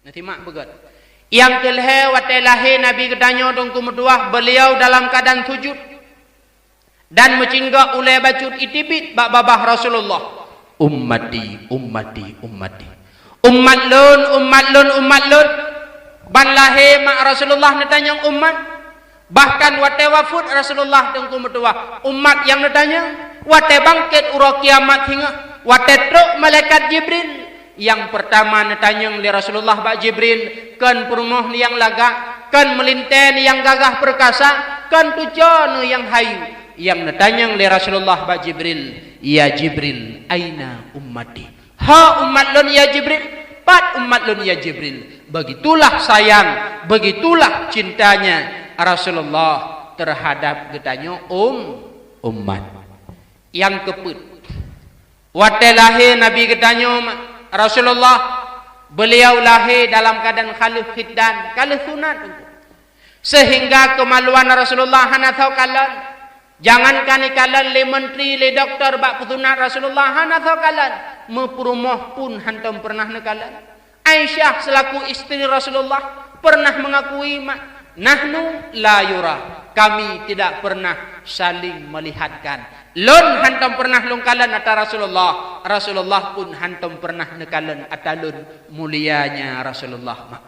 Nanti mak begat. Yang kelhe wate lahir Nabi kedanyo dongku meduah beliau dalam keadaan sujud dan mencinggak ulai bacut itibit bak babah Rasulullah. Ummati, ummati, ummati. Ummat lun. Ban lahir mak Rasulullah netanya umat. Bahkan wate wafud Rasulullah dongku meduah umat yang netanya wate bangkit ura kiamat hingga wate truk malaikat Jibril. Yang pertama netanyang li Rasulullah bak Jibril kan perumuh ni yang lagak kan melinten yang gagah perkasa kan tujuan yang hayu yang netanyang li Rasulullah bak Jibril, ya Jibril aina ummati, ha umat lun ya Jibril, pat umat lun ya Jibril. Begitulah sayang, begitulah cintanya Rasulullah terhadap getanyo umat. Yang keput wate lahir Nabi getanyo Rasulullah beliau lahir dalam keadaan khalif khiddan, khalif sunat, sehingga kemaluan Rasulullah hana tahu kalan. Jangankan kalan le menteri le doktor bak sunat Rasulullah hana tahu kalan, mepurumah pun hantam pernah nekalan. Aisyah selaku istri Rasulullah pernah mengakui nahnu la yura, kami tidak pernah saling melihatkan. Lun hantam pernah lungkalan ata Rasulullah, Rasulullah pun hantam pernah nekalan ata lun mulianya Rasulullah.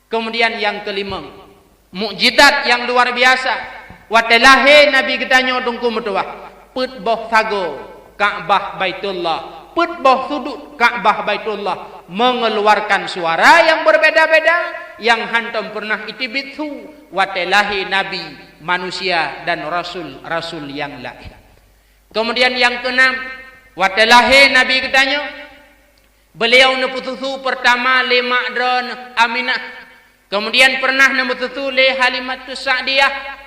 Kemudian yang kelima, mukjizat yang luar biasa. Wate lahir Nabi gedanyo dongku metuah, put boh sago Ka'bah Baitullah, put boh sudut Ka'bah Baitullah mengeluarkan suara yang berbeda-beda yang hantam pernah itibithu wate lahir Nabi manusia dan rasul yang lain. Kemudian yang keenam, wate lahir Nabi gedanyo beliau neputusu pertama le Ma'dron Aminah. Kemudian pernah neputusu le Halimatus Sa'diyah.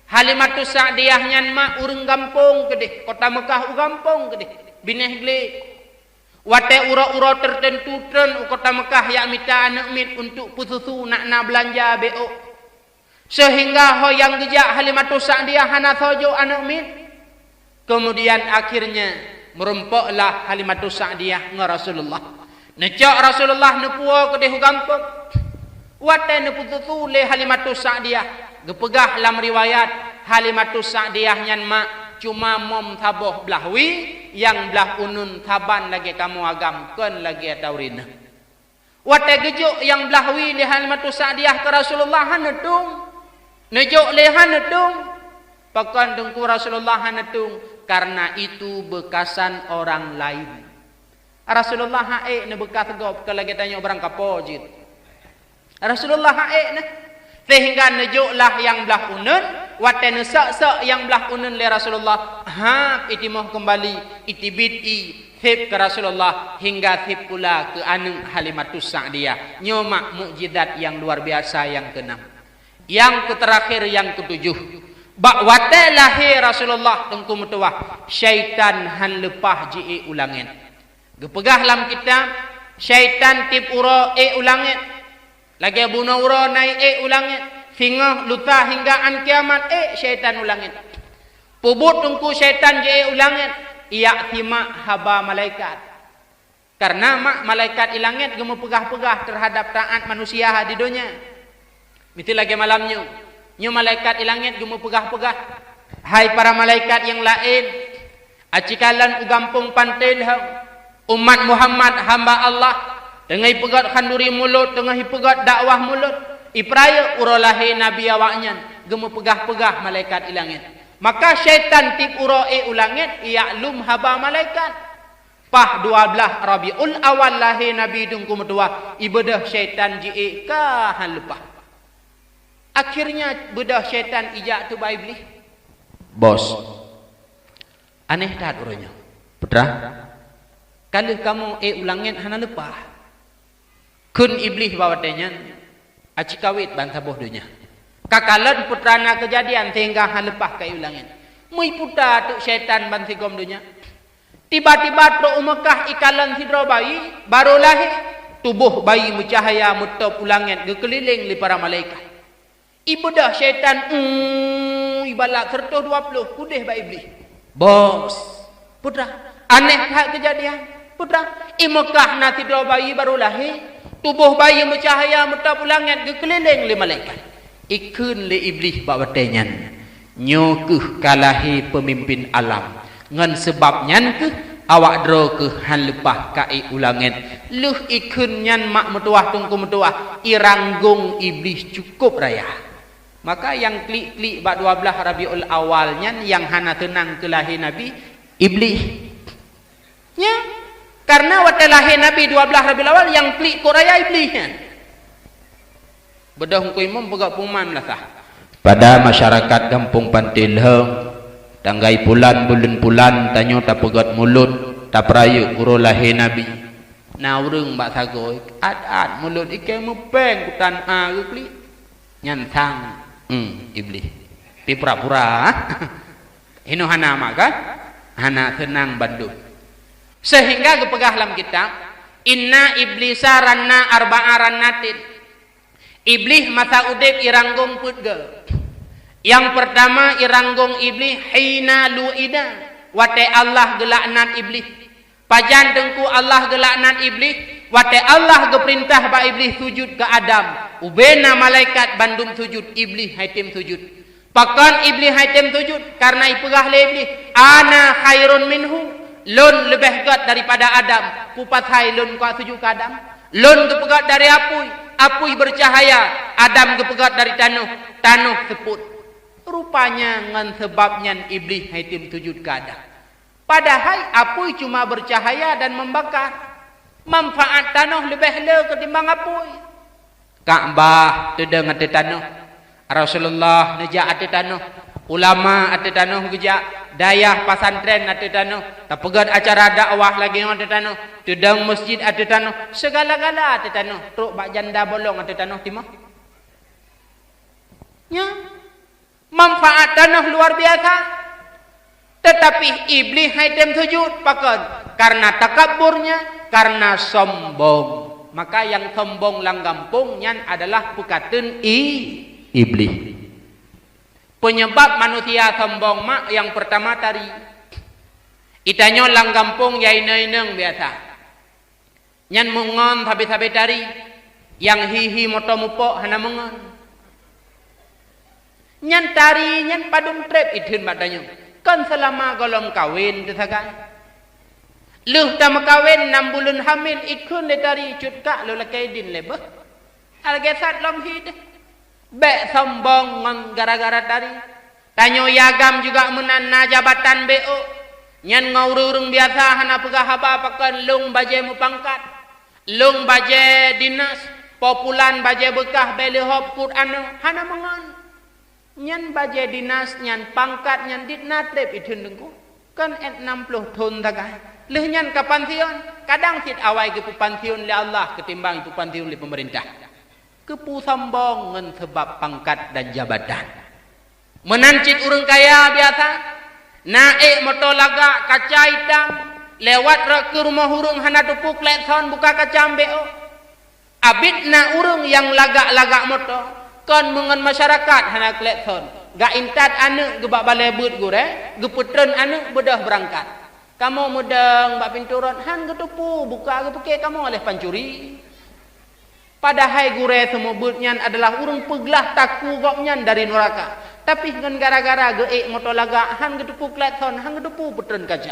Halimatus Sa'diyah nyan mak urang gampung kedeh, kota Mekah gampung kedeh. Bineh gle. Wate ura-ura tertentu tren kota Mekah ya minta anak mit untuk putusu nak belanja BO. Sehingga hoyang gejak Halimatus Sa'diyah hana sojo anak mit. Kemudian akhirnya merompoklah Halimatus Sa'diyah dengan Rasulullah. Necak Rasulullah nepuo kedeh gampung. Wate nepututu le Halimatus Sa'diyah. Gepegah dalam riwayat Halimatus Sa'diyah nyan mak cuma mom taboh belahwi yang belah unun taban lagi kamu agamkan lagi ataurina. Wate gejuk yang belahwi le Halimatus Sa'diyah ke Rasulullah hanetung. Nejuk le hanetung. Pakan dengku Rasulullah hanetung. Karena itu bekasan orang lain. Rasulullah hae ne bekas gop kalau kita tanya orang kapojit. Rasulullah hae ne sehingga nejuklah yang belah unun, wate ne sak yang belah unun le Rasulullah. Ha itimoh kembali itibiti hib ke Rasulullah hingga hib pula ke anu Halimatus Sa'diyah. Nyomak mukjizat yang luar biasa yang keenam. Yang terakhir yang ketujuh. Bak wate lahir Rasulullah tengku metuah syaitan han lepah ji ulangin. Gepegah dalam kitab syaitan tip uro ulangin. Lagi bunuh uro naik ulangin. Hingga luta hingga an kiamat syaitan ulangin. Pubut tengku syaitan ji ulangin. Ia timak haba malaikat. Karena malaikat ilangit gemu pegah-pegah terhadap taat manusia di dunia. Mesti lagi malamnya. Nyu malaikat ilangit gemu pegah-pegah. Hai para malaikat yang lain, acikalan ugampung pantil umat Muhammad hamba Allah tengah pegat khanduri mulut, tengah pegat dakwah mulut. Ipraya urolahi nabi awaknya gemu pegah-pegah malaikat ilangit. Maka syaitan tip uroe ulangit ya'lum haba malaikat. Pah 12 Rabiul Awal lahir nabi dungku medua ibadah syaitan ji ka halupah. Akhirnya bedah syaitan ijak tu baik beli. Bos. Aneh tak uranya. Putra. Kalau kamu ulangin hana lepah. Kun iblis bawatnya. Aci kawit bantah boh dunia. Kakalan putrana kejadian sehingga hana lepah ke ulangin. Mui putra tu syaitan banti gom dunia. Tiba-tiba tro Mekah ikalan hidro bayi. Baru lahir. Tubuh bayi mencahaya mutop ulangin. Gekeliling li para malaikat. Ibadah syaitan ibalat 120 kudih ba iblis. Bos, putra, aneh hak kejadian. Putra, Mekah nanti dua bayi baru lahir. tubuh bayi bercahaya metap langit kekeliling le malaikat. Ikun le iblis bak batenyan. Nyo keh kalahi pemimpin alam. Ngan sebabnya keh awak dro keh han lepah kai ulangan. Luh ikun nyan mak metuah tungku metuah. Iranggung iblis cukup raya. Maka yang klik-klik bak 12 Rabiul Awal nyan yang hana tenang kelahi Nabi iblis. Ya. Karena waktu lahir Nabi 12 Rabiul Awal yang klik kok raya iblis nyan. Bedah hukum imam pegak pengumuman lah sah. Pada masyarakat kampung Pantilheng, tanggai bulan tanyo tak pegat mulut, tak peraya kuro lahir Nabi. Na urang bak sagoi, ad mulut ikan mupeng kutan kekli. Nyantang, iblis. Pi pura-pura. Hino hana maka, hana tenang bandut. Sehingga kepegah dalam kitab, inna iblisa ranna arba'a rannatin. Iblis masa udip iranggung putga. Yang pertama iranggung iblis hina lu'ida. Wate Allah gelaknat iblis. Pajan dengku Allah gelaknat iblis. Wate Allah geperintah ba iblis sujud ke Adam. Ubena malaikat bandum sujud iblis haitim sujud. Pakan iblis haitim sujud karena ipegah le iblis. Ana khairun minhu. Lun lebih gat daripada Adam. Pupat hai lun kuat sujud ke Adam. Lun gepegat dari apui bercahaya. Adam gepegat dari tanuh seput. Rupanya ngan sebabnya iblis haitim sujud ke Adam. Padahal apui cuma bercahaya dan membakar. Manfaat tanuh lebih le ketimbang apui. Ka'bah tedeng ate tanuh. Rasulullah nejak ate tanuh. Ulama ate tanuh gejak. Dayah pasantren ate tanuh. Tapegat acara dakwah lagi ate tanuh. Tedeng masjid ate tanuh. Segala-gala ate tanuh. Truk bak janda bolong ate tanuh timah. Ya. Manfaat tanah luar biasa. Tetapi iblis haitem sujud pakan karena takabburnya, karena sombong. Maka yang sombong langgampung nyan adalah pekaten iblis. Penyebab manusia sombong mak yang pertama tadi. Itanyo langgampung yai neuneng biasa. Nyan mungon sabe-sabe tari yang hihi moto-mupok hana mungon. Nyan tari, nyan padum trep itun badanyo. Kan selama golong kawin tesagai. Luh tam kawin 6 bulan hamil ikun le tari cutka lo lakai din lebeh. Algesat long hid. Bek sombong ngan gara-gara tari. Tanyo yagam juga menanna jabatan BO. Nyan ngaurung biasa hana pegah haba pakan lung baje mu pangkat. Lung baje dinas. Populan baje bekah beli hop Quran hana mengon. Nyan baje dinas, nyan pangkat, nyan ditnatrep itun dengku. Kan 60 tahun tagai. Leh nyan ke pansion. Kadang sit awai ke pansion le Allah ketimbang ke pansion le pemerintah. Kepu sombong ngan sebab pangkat dan jabatan. Menancit urang kaya biasa. Naik motor lagak kaca hitam. Lewat ke rumah urang hana tupuk letson buka kaca BO. Abid na urang yang lagak-lagak motor. Kon mengen masyarakat hana kletson. Ga intat anak gebak balai but gure, geputren anak bedah berangkat. Kamu mudeng bak pinturon han getupu buka gepeke kamu oleh pancuri. Padahal gure semua butnyan adalah urang peglah taku goknyan dari neraka. Tapi dengan gara-gara geek motor laga han getupu kletson, han getupu putren kaca.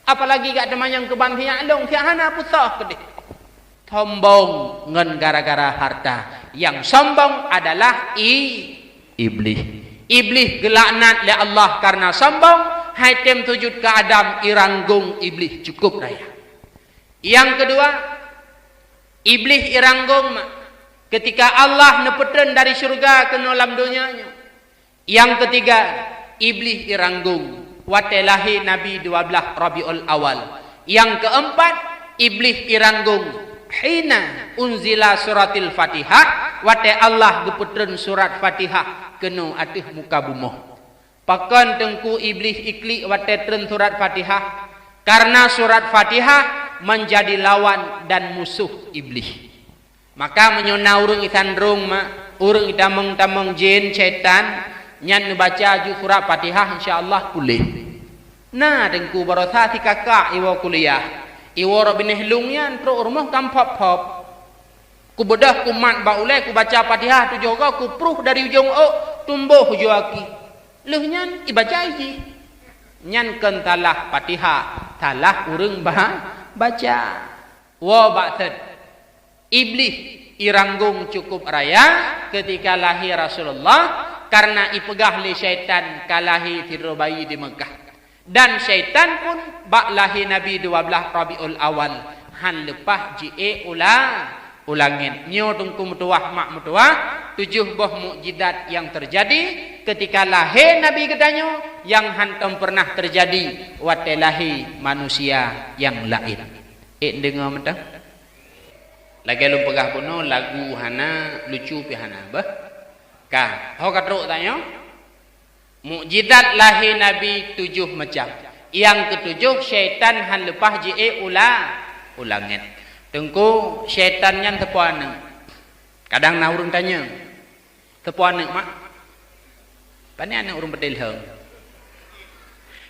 Apalagi gak teman yang keban hiak long siak hana pusah kedih. Sombong ngan gara-gara harta. Yang sombong adalah iblis. Iblis gelaknat le Allah karena sombong. Haitem sujud ke Adam iranggung iblis cukup raya. Yang kedua, iblis iranggung ketika Allah nepetren dari syurga ke dalam dunianya. Yang ketiga, iblis iranggung watelahi Nabi 12 Rabiul Awal. Yang keempat, iblis iranggung hina unzila suratil Fatihah wate Allah geputren surat Fatihah kenu atih muka bumuh. Pakan tengku iblis ikli wate tren surat Fatihah karena surat Fatihah menjadi lawan dan musuh iblis. Maka menyona urang isandrung mak urang itameng-tameng jin setan nyan baca ju surat Fatihah insyaallah pulih. Nah tengku barosa si kakak iwa kuliah. Iwara binih lungyan pro rumah kam pop-pop. Ku bedah ku mat ba ulai ku baca Fatihah tu juga ku pruh dari ujung tumbuh hujung aki. Leuh nyan ibaca iji. Nyan kan talah Fatihah, talah urang baca. Wa ba'tad. Iblis iranggung cukup raya ketika lahir Rasulullah karena ipegah li syaitan kalahi tirobayi di Mekah. Dan syaitan pun bak lahir Nabi 12 Rabiul Awal han lepah je ulangin nyo tungku mutuah mak mutuah 7 buah mukjizat yang terjadi ketika lahir Nabi gedanyo yang hantam pernah terjadi wate lahir manusia yang lain. Dengar mentang lagi lu pegah puno lagu hana lucu pi hana bah ka ho katruk tanyo mukjizat lahir Nabi 7 macam. Yang ketujuh syaitan han lepah je ulangin. Tengku syaitannya tepuan. Kadang nak urang tanya. Tepuan mak. Pani anak urang bedil hang.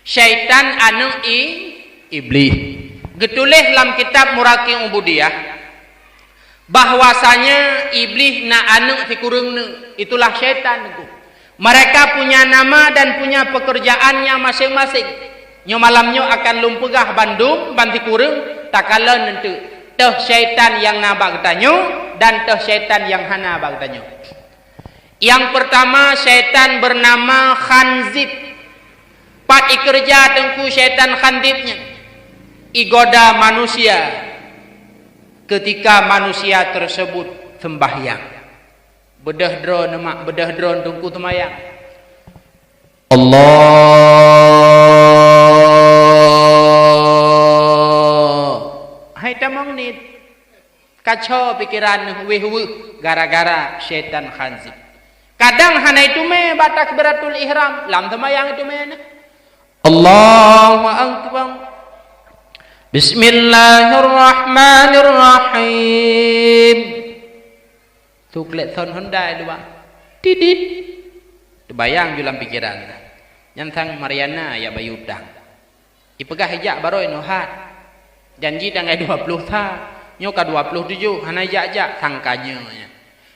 Syaitan anu iblis. Getulih dalam kitab Muraqi Ubudiyah bahwasanya iblis na anu ti kurungna itulah syaitan tu. Mereka punya nama dan punya pekerjaannya masing-masing. Nyo malamnyo akan lumpegah Bandung banti kurung takala nentu. Teh syaitan yang nabak tanyo dan teh syaitan yang hana bak tanyo. Yang pertama syaitan bernama Khanzib. Pat ikerja tengku syaitan Khanzibnya. Igoda manusia ketika manusia tersebut sembahyang. Bedah drone mak bedah drone tengku temayang. Hai tamang ni kacau pikiran weh gara-gara syaitan Khanzib. Kadang hana itu me batak beratul ihram lam temayang itu me. Allahu akbar. Bismillahirrahmanirrahim. Tuklet thon Honda dua. Tidit. Terbayang dalam pikiran. Nyantang Mariana ya bayudang. Ipegah hijak baru inohat. Janji tanggal 20 ta, nyoka 27 hana jak sangkanya.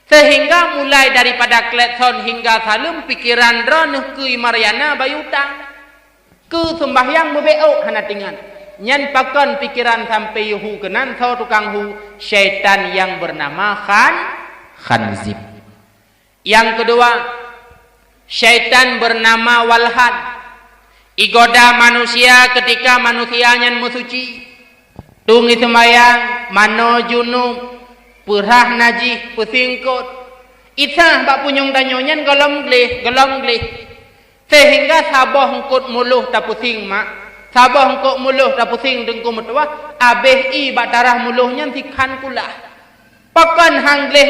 Sehingga mulai daripada Kletson hingga Salum pikiran dron ke Mariana bayutang ke sembahyang membeo hana tinggal. Nyan pakan pikiran sampai hu kenan so tukang hu syaitan yang bernama Khanzib. Yang kedua syaitan bernama Walhad. Igoda manusia ketika manusianya musuci. Tungi sembayang, mano junub, perah najih, pusingkot. Itah bak punyung danyonya golong glih. Sehingga sabah hengkut muluh tak pusing mak. Sabah hengkut muluh tak pusing dengku metua. Abeh bak darah muluhnya tikan kulah. Pakan hang glih.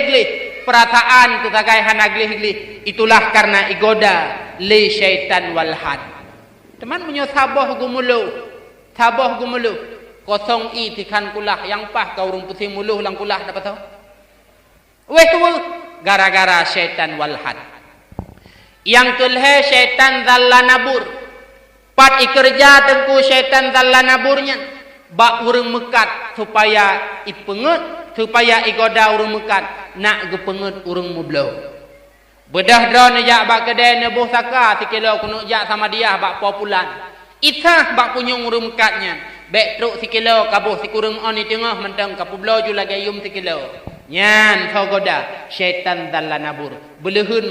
Perasaan kutakai hana glih. Itulah karena igoda li syaitan walhad. Teman punya sabah gumuluh. Kosong tikan kulah yang pah kau urung pusing muluh lang kulah dapat tahu. Weh gara-gara syaitan walhad. Yang kelhe syaitan zallanabur. Pat ikerja tengku syaitan zallanaburnya. Bak urung mekat supaya ipenget supaya igoda urung mekat nak gepenget urung mublau. Bedah drone jak bak kedai nebuh saka tikilo kunuk jak sama dia bak populan. Itah bak punyung urung mekatnya. Bek truk sikilo kabuh sikurung oni tengah mentang kapublo ju lagi yum sikilo. Nyan sogoda syaitan zallanabur. Belehun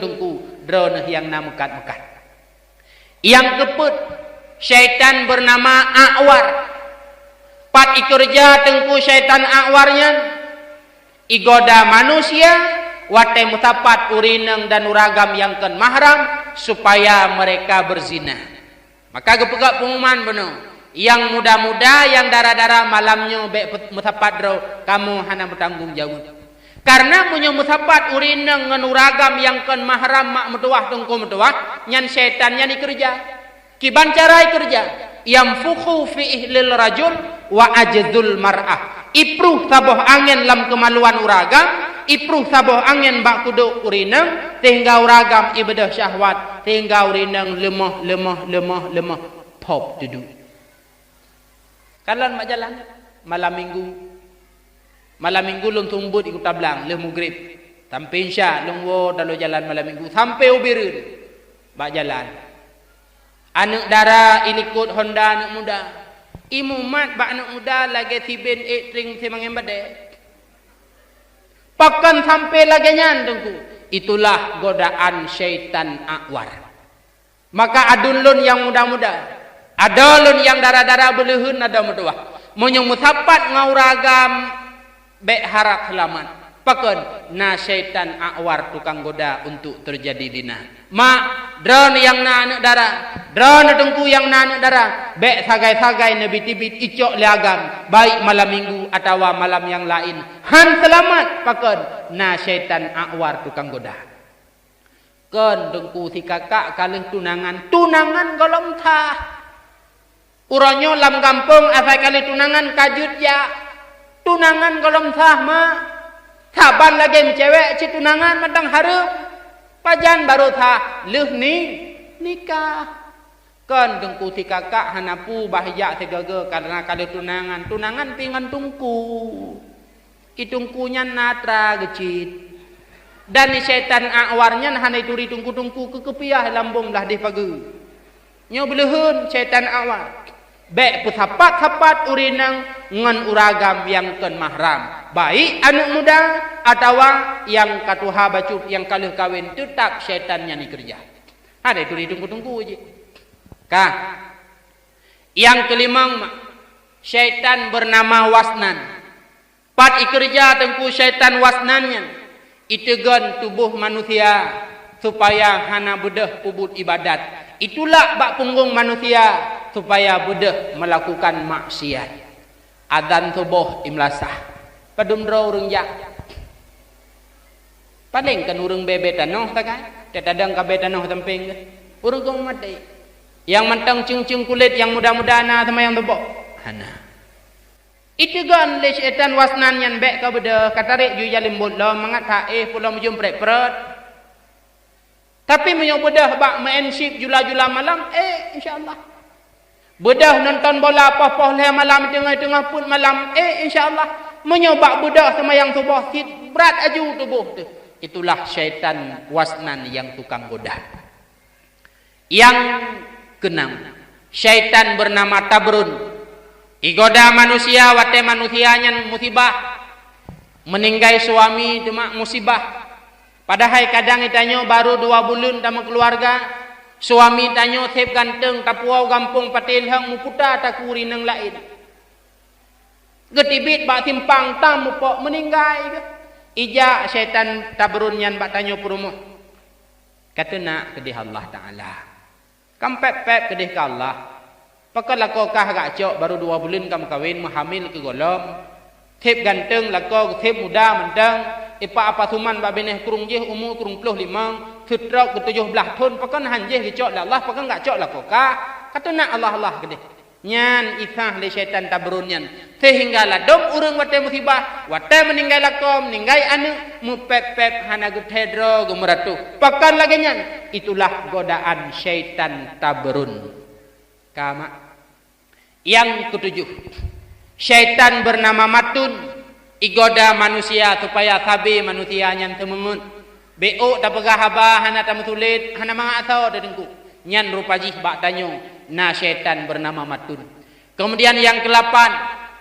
tungku drone yang namekat-mekat. Yang keput syaitan bernama A'war. Pat ikerja tengku syaitan A'warnya igoda manusia wate mutapat urineng dan uragam yang ken mahram supaya mereka berzina. Maka gepegak pengumuman benar. Yang muda-muda, yang darah-darah malamnya bek mutapat draw, kamu hana bertanggung jawab. Karena punya mutapat urineng ngenuragam yang kan mahram mak metuah tungku metuah, nyan syaitan nyan ikerja. Kiban cara ikerja, yang fuku fi ihlil rajul wa ajzul mar'ah. Ipruh saboh angin lam kemaluan uragam, ipruh saboh angin bak kuduk urineng, sehingga uragam ibadah syahwat, sehingga urineng lemah, pop duduk. Kalian mak jalan malam minggu Malam minggu lung tumbut ikut tablang leh maghrib. Sampai insya lung wo dalam jalan malam minggu sampai ubirun bak jalan. Anak dara ilikut Honda anak muda. Imumat bak anak muda lagi tiben etring semangem badai. Pakan sampai lagi nyandengku. Itulah godaan syaitan akwar. Maka adun lun yang muda-muda. Ada lun yang darah-darah belehun ada mudah. Monyong musapat ngauragam bek harap selamat. Pakan na syaitan akwar tukang goda untuk terjadi dina. Mak drone yang na anak darah, drone tengku yang na anak darah. Bek sagai-sagai nabi tibit icok liagam. Baik malam minggu atau malam yang lain. Han selamat pakan na syaitan akwar tukang goda. Kan tengku si kakak kalih tunangan. Tunangan golong tah. Uronyo lam kampung asal kali tunangan kajut ya. Tunangan golong tah mak. Saban lagi cewek ci tunangan madang harap. Pajan baru tah leh ni nikah. Kan tengku si kakak hanapu bahaya segaga karena kali tunangan. Tunangan pingan tungku. Itungkunya natra gecit. Dan ni syaitan awarnya hana ituri tungku-tungku kekepiah lambung lah di pagi. Nyo belehun syaitan awar. Bek pusapat-sapat urinang ngan uragam yang ken mahram. Baik anak muda atau yang katuha bacut yang kalih kawin tetap syaitannya ni kerja. Ada ituri tungku-tungku je. Kah? Yang kelima syaitan bernama wasnan. Pat ikerja tengku syaitan wasnannya. Itegan tubuh manusia supaya hana bedah ubud ibadat. Itulah bak punggung manusia supaya bedah melakukan maksiat. Adzan subuh imlasah. Padumdra urang jak. Paling kan urang bebe tanoh ta kan? Tetadang kabe tanoh temping. Urang kong mati. Yang mentang cing-cing kulit yang muda-muda na sama yang tebok. Hana. Itu kan le syaitan wasnan yang bek ka beda katarik ju jalim bola mangat hae pula mujum prek-prek. Tapi menyo bedah bak maenship jula-jula malam insyaallah. Bedah nonton bola apa-apa le malam tengah-tengah pun malam insyaallah. Menyo bak bedah semayang subuh sit berat aju tubuh tu. Itulah syaitan wasnan yang tukang goda. Yang keenam, syaitan bernama Tabrun. Igoda manusia wate manusianya musibah. Meninggai suami demak musibah. Padahal kadang itanyo baru 2 bulan sama keluarga. Suami tanyo sep ganteng tapuau gampung patil hang muputa takuri nang lain. Getibit bak simpang tamu pok meninggai ke. Ija syaitan Tabrun yan bak tanyo perumoh. Kata nak kedih Allah Ta'ala. Kampep-pep kedih ke Allah. Pakal lako kah gak cok baru 2 bulan kamu kawin menghamil ke golong. Tip ganteng lako tip muda mendang. Ipa apa suman ba beneh kurung jeh umur kurung 25. Fitrok ke 17 tahun pakan hanjeh ke cok Allah pakan gak cok lako kah. Kata nak Allah gede. Nyan isah le syaitan Tabrun nyan. Sehinggalah dom urang wate musibah. Wate meninggal lako meninggai anu mupep-pep hana gethedro gemeratu. Pakan lagi nyan. Itulah godaan syaitan Tabrun. Kama. Yang ketujuh, syaitan bernama Matun. Igoda manusia supaya sabi manusia yang temengun. Beo tak pegah haba hana tamu tulit hana mga atau dadengku. Nyan rupajih bak tanyo na syaitan bernama Matun. Kemudian yang ke-8,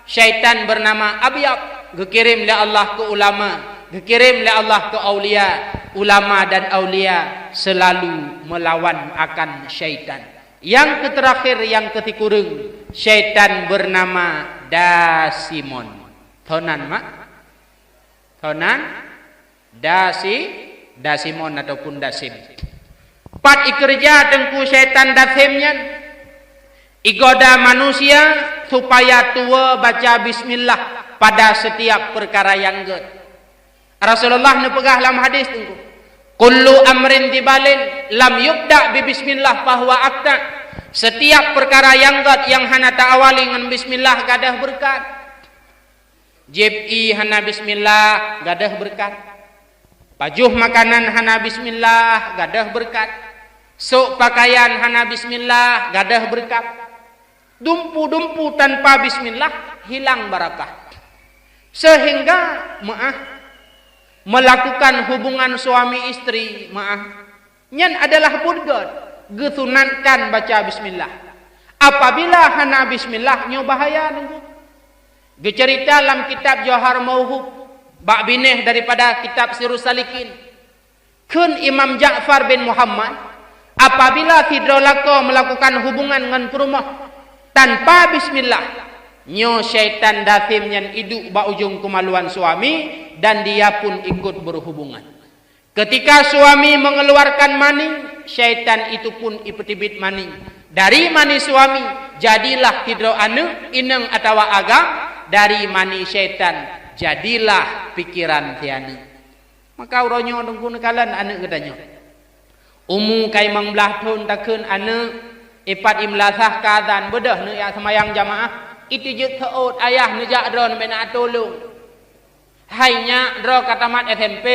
syaitan bernama Abyab. Gekirim oleh Allah ke ulama, gekirim oleh Allah ke aulia. Ulama dan aulia selalu melawan akan syaitan. Yang terakhir yang ketikurung, syaitan bernama Dasimon. Thonan mak? Thonan? Dasimon ataupun Dasim. Pat ikerja tengku syaitan Dasimnya. Igoda manusia supaya tua baca bismillah pada setiap perkara yang get. Rasulullah nepegah dalam hadis tengku. Kullu amrin tibalin lam yubda bi bismillah fahuwa akta. Setiap perkara yang gat yang hana ta'awali dengan bismillah gadah berkat. Jib'i hana bismillah gadah berkat. Pajuh makanan hana bismillah gadah berkat. Sok pakaian hana bismillah gadah berkat. Dumpu-dumpu tanpa bismillah hilang barakah. Sehingga melakukan hubungan suami istri nyan adalah budget gesunatkan baca bismillah. Apabila hana bismillah nyo bahaya nunggu. Gecerita dalam kitab Johar Mauhub bak bineh daripada kitab Sirus Salikin. Kun Imam Ja'far bin Muhammad apabila tidrolako melakukan hubungan dengan perumah tanpa bismillah, nyo syaitan datim yang iduk ba ujung kemaluan suami dan dia pun ikut berhubungan. Ketika suami mengeluarkan mani, syaitan itu pun ipetibit mani. Dari mani suami jadilah tidro anu ineng atau agam, dari mani syaitan jadilah pikiran tiana. Maka uronyo nunggu nekalan anu katanya. Umu kai mangbelah tahun takun anu ipat imlasah kadan bedah nu ya semayang jamaah. Itu je teot ayah nejak dron bena tolong. Hainya dro katamat SMP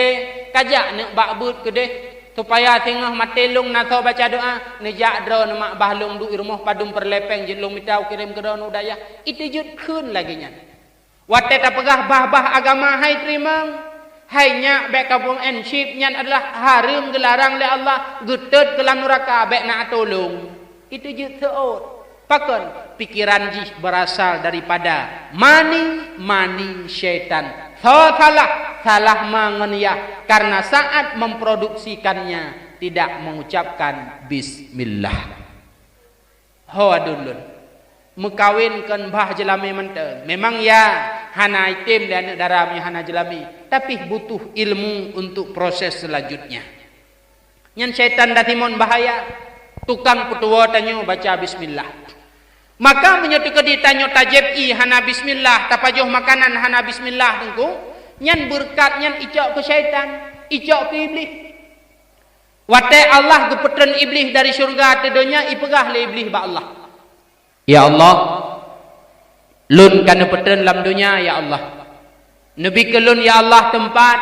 kajak nek bakbut kedeh supaya tengah matelung nato baca doa nejak dron mak bahlung du rumah padum perlepeng jelung mitau kirim ke dron udaya. Itu je kun lagi nya. Wate ta pegah bah-bah agama hai terima. Hainya bek kabung enship nyan adalah haram gelarang le Allah getet ke dalam neraka bek nak tolong. Itu je teot. Pakon pikiran jih berasal daripada mani syaitan. Salah mengeniyah karena saat memproduksikannya tidak mengucapkan bismillah. Hawadulun mekawinkan bah jelami menteng. Memang ya hana item dan daramnya hana jelami, tapi butuh ilmu untuk proses selanjutnya. Nyan syaitan datimon bahaya. Tukang petua tanyo baca bismillah. Maka menyetuka ditanyo tajib hana bismillah, tapajuh makanan hana bismillah tengku, nyan berkat nyan icok ke syaitan, icok ke iblis. Wate Allah gepetren iblis dari syurga te dunia ipegah le iblis ba Allah. Ya Allah, lun kana petren dalam dunia ya Allah. Nabi kelun ya Allah tempat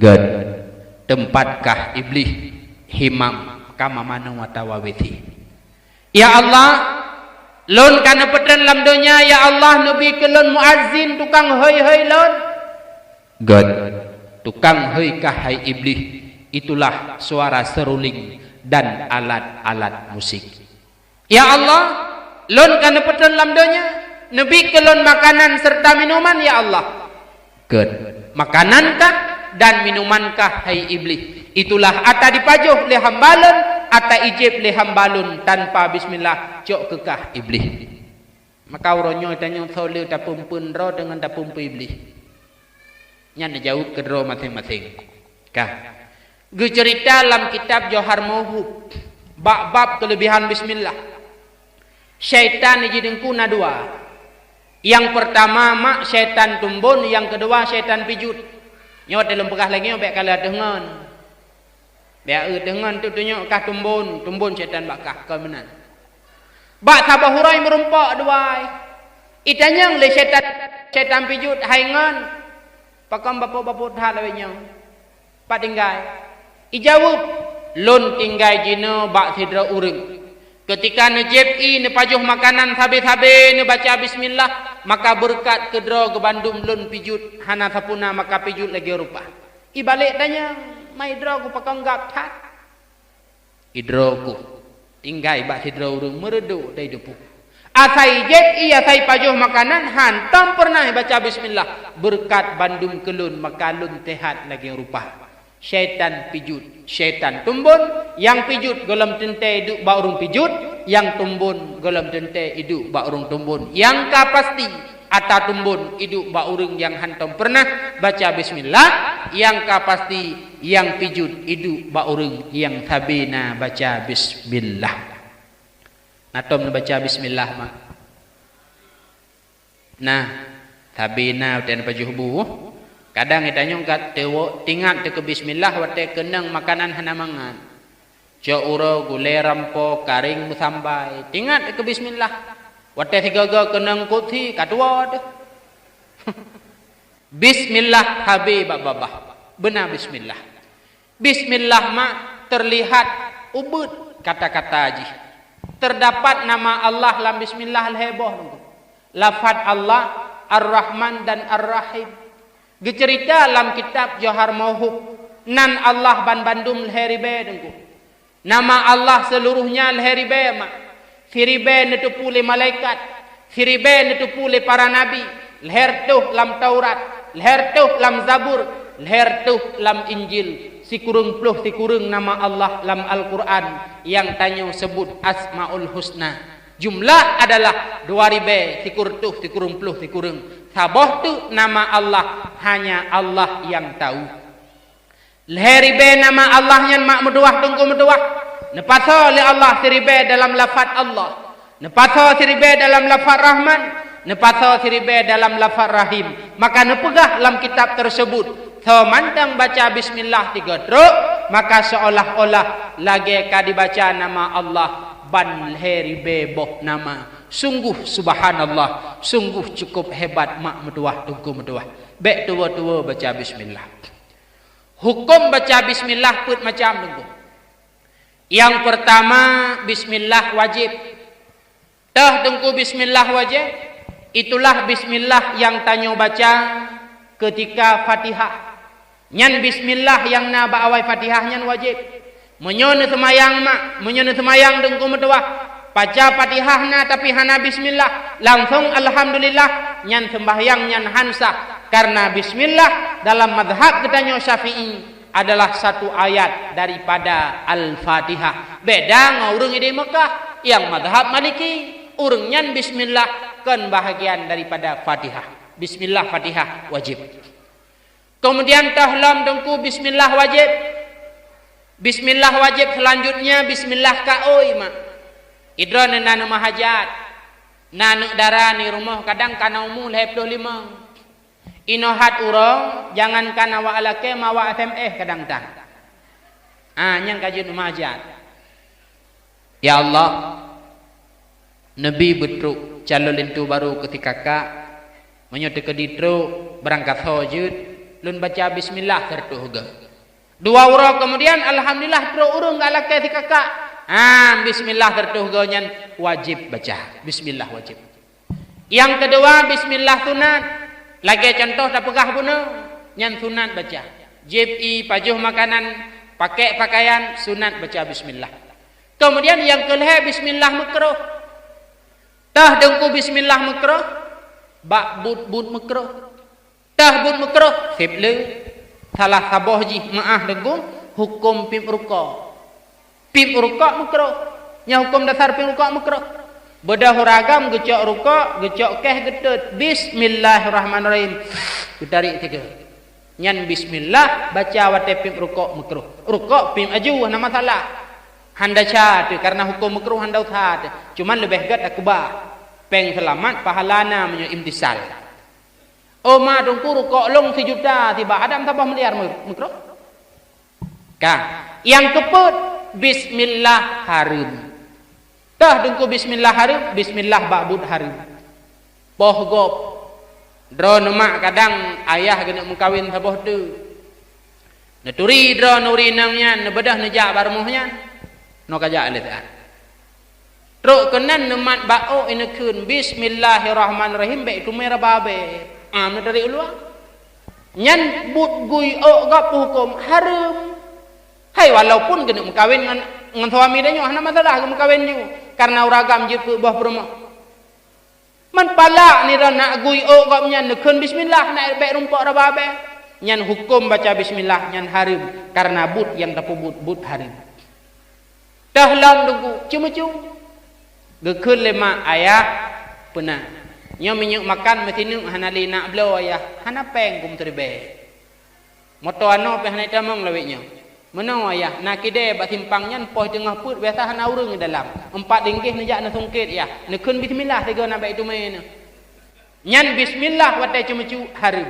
gad tempatkah iblis himam kama manu watawawiti. Ya Allah, lon kana petren dalam dunia ya Allah nabi kelon muazzin tukang hoi lon god tukang hoi kah hai iblis, itulah suara seruling dan alat-alat musik. Ya Allah, lon kana petren dalam dunia nabi kelon makanan serta minuman ya Allah god makanankah dan minumankah hai iblis, itulah ata dipajuh le hambalun ata ijib le hambalun tanpa bismillah cok kekah iblis. Maka uronyo tanya soleh tapumpun ro dengan tapumpu iblis. Nya jauh ke ro masing-masing. Kah. Ge cerita dalam kitab Johar Mauhub bab kelebihan bismillah. Syaitan jidengkuna dua. Yang pertama mak syaitan tumbun, yang kedua syaitan pijut. Nyo dalam pegah lagi bek kala dengan dia dengan tu tunjuk kah tumbun syaitan bakah kau menan. Bak sabah hurai merumpak duai. Itanyang le syaitan pijut haingan. Pakam bapa-bapa dah lawenya. Pak tinggai. Ijawab lon tinggai jina bak sidra urang. Ketika najib ne pajuh makanan sabe-sabe ne baca bismillah, maka berkat kedra ke bandum lon pijut hana sapuna maka pijut lagi rupa. Ibalik tanya mai dragu pakanggap tat idroku tinggai bak sidra urang meredu dai depu asai jet asai pajuh makanan hantam pernah baca bismillah berkat bandung kelun maka lun tehat lagi rupa. Syaitan pijut syaitan tumbun, yang pijut golem tente hidup bak urang pijut, yang tumbun golem tente hidup bak urang tumbun, yang kapasti ata tumbun hidup bak urang yang hantam pernah baca bismillah, yang kapasti yang pijut hidup bak urang yang sabina baca bismillah. Natom baca bismillah mak. Nah, sabina dan pajuh buh. Kadang kita nyongkat tewo tingat te ke bismillah wate kenang makanan hana mangan. Jauro gule rampo karing musambai. Tingat te ke bismillah. Wate sigaga kenang kuti kadua de. Bismillah habib babah. Benar bismillah. Bismillah mak terlihat ubud kata-kata aji. Terdapat nama Allah dalam bismillah al-heboh. Lafaz Allah Ar-Rahman dan Ar-Rahim. Gecerita dalam kitab Johar Mauhub. Nan Allah ban bandum leheribe dengku. Nama Allah seluruhnya leheribe mak. Firibe netupu le malaikat. Firibe netupu le para nabi. Leher tuh lam Taurat. Leher tuh lam Zabur. Leher tuh lam Injil. Sikurung puluh sikurung nama Allah lam Al-Quran. Yang tanya sebut Asmaul Husna. Jumlah adalah 2000 sikur tuh sikurung puluh sikurung. Sabah tu nama Allah hanya Allah yang tahu. Leheribe nama Allah yang mak meduah tunggu meduah. Nepasa oleh Allah siribe dalam lafaz Allah. Nepasa siribe dalam lafaz Rahman. Nepasa siribe dalam lafaz Rahim. Maka nepegah dalam kitab tersebut. Semandang baca bismillah 3 truk. Maka seolah-olah lagi ka dibaca nama Allah. Ban leheribe boh nama. Sungguh subhanallah. Sungguh cukup hebat mak meduah tunggu meduah. Bek tua-tua baca bismillah. Hukum baca bismillah pun macam tunggu. Yang pertama, bismillah wajib. Tah tunggu bismillah wajib. Itulah bismillah yang tanyo baca ketika Fatihah. Nyan bismillah yang na ba'awai Fatihah nyan wajib. Menyone semayang mak, menyone semayang tunggu metuah. Baca Fatihah na tapi hana bismillah. Langsung alhamdulillah nyan sembahyang nyan hansah. Karena bismillah dalam madhab ketanyo Syafi'i adalah satu ayat daripada Al-Fatihah. Beda ngurung di Mekah yang madhab Maliki urungnya bismillah kan bahagian daripada Fatihah. Bismillah Fatihah wajib. Kemudian tahlam dengku bismillah wajib. Bismillah wajib selanjutnya bismillah kaoi mak. Idra nana mahajat. Nana darah ni rumah kadang kana umur 25. Inohat urang jangan kana wa alake mawa FME kadang tak. Nyang kajian mahajat. Ya Allah, Nabi betruk calon lintu baru ketika kak menyoti ke ditru berangkat hojud lun baca bismillah tertuh ge. 2 urang kemudian alhamdulillah tru urang alake ketika kak. Bismillah tertuh ge nyan wajib baca. Bismillah wajib. Yang kedua bismillah sunat. Lagi contoh tak pegah guna nyan sunat baca. JPI pajuh makanan, pakai pakaian sunat baca bismillah. Kemudian yang kelih bismillah makruh. Tah dengku bismillah makruh, bak but makruh. Tah but makruh, fible salah sabah ji maah dengku hukum pim ruqa. Pim ruqa makruh. Nya hukum dasar pim ruqa makruh. Bedah ragam gecok ruka, gecok keh getut. Bismillahirrahmanirrahim. Ditarik tiga. Nyan bismillah baca wate pim ruka makruh. Ruka pim aju nama salah. Handa cha tu karena hukum makruh handa uthat. Cuman lebih gat akbar. Peng selamat pahalana menyo imtisal. Ma dongku ruka long 1 juta tiba adam tambah miliar makruh. Kang, yang keput bismillah harum. Dah dengku bismillah harim, bismillah ba'bud harim. Poh gop. Dro mak kadang ayah kena mengkawin sabah tu. Naturi dro nuri namnya, nebedah nejak barmuhnya. No kajak letak. Truk kenan nemat ba'o inekun bismillahirrahmanirrahim baik tu merah babe. Dari uluan. Nyan but gui o gap hukum harim. Hai walaupun kena mengkawin dengan suami dia hana masalah mengkawin juga. Karena uragam je ke bawah rumah. Man palak ni dah nak gui o gapnya nekun bismillah nak baik rumpok ra babe. Nyan hukum baca bismillah nyan harim karena but yang tapu but harim. Dah lam dugu cuma-cuma. Gekun lema ayah pernah. Nyo minyuk makan mesti nu hana li nak belo ayah. Hana peng kum terbe. Moto ano pe hana tamang lawitnya. Mana ayah nak kide bak simpangnya poh tengah put biasa hana urang dalam 4 ringgit nejak na songket ya nekun bismillah tiga nak baik tu main nyan bismillah watai cuma-cu harim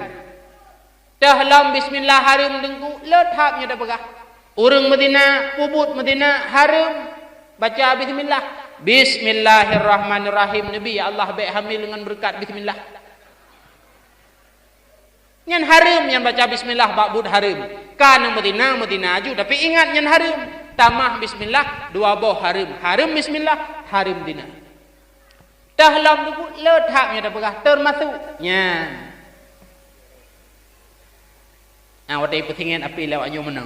dah lam bismillah harim dengku lethapnya dah pegah urang Madinah pubut Madinah harim baca bismillah bismillahirrahmanirrahim nabi ya Allah baik hamil dengan berkat bismillah nyan harim yang baca bismillah ba'bud harim kana Madinah aju tapi ingat nyan harim tamah bismillah 2 boh harim bismillah harim dina Tahlam tu letaknya dah pegah termasuknya. Awak dah petingin api lewat nyu mana?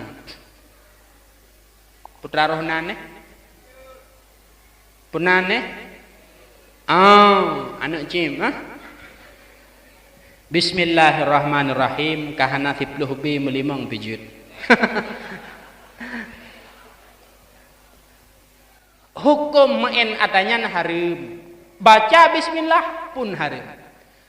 Putra rohnan Punan anak jim Bismillahirrahmanirrahim kahana 10 bi melimang bijut. Hukum main adanya haram. Baca bismillah pun haram.